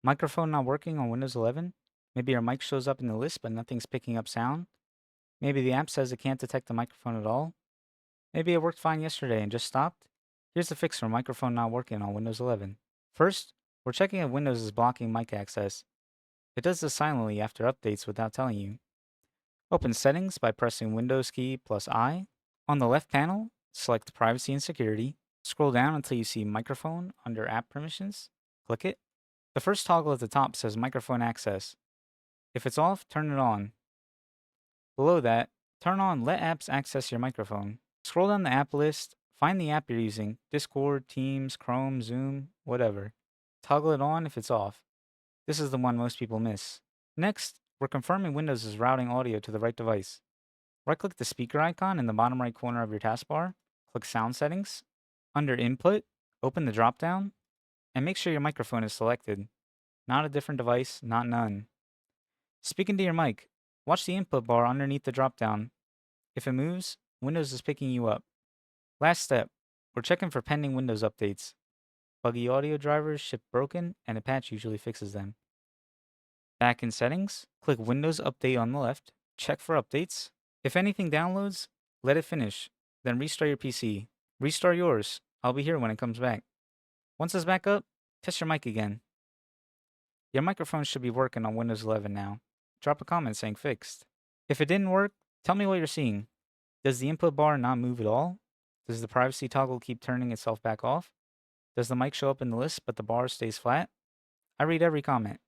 Microphone not working on Windows 11? Maybe your mic shows up in the list, but nothing's picking up sound? Maybe the app says it can't detect the microphone at all? Maybe it worked fine yesterday and just stopped? Here's the fix for microphone not working on Windows 11. First, we're checking if Windows is blocking mic access. It does this silently after updates without telling you. Open Settings by pressing Windows key plus I. On the left panel, select Privacy and Security. Scroll down until you see Microphone under App Permissions. Click it. The first toggle at the top says Microphone Access. If it's off, turn it on. Below that, turn on Let Apps Access Your Microphone. Scroll down the app list, find the app you're using Discord, Teams, Chrome, Zoom, whatever. Toggle it on if it's off. This is the one most people miss. Next, we're confirming Windows is routing audio to the right device. Right-click the speaker icon in the bottom right corner of your taskbar, click Sound Settings. Under Input, open the dropdown, and make sure your microphone is selected. Not a different device, not none. Speak into your mic. Watch the input bar underneath the dropdown. If it moves, Windows is picking you up. Last step, we're checking for pending Windows updates. Buggy audio drivers ship broken, and a patch usually fixes them. Back in Settings, click Windows Update on the left, check for updates. If anything downloads, let it finish, then restart your PC. Restart yours. I'll be here when it comes back. Once it's back up, test your mic again. Your microphone should be working on Windows 11 now. Drop a comment saying fixed. If it didn't work, tell me what you're seeing. Does the input bar not move at all? Does the privacy toggle keep turning itself back off? Does the mic show up in the list but the bar stays flat? I read every comment.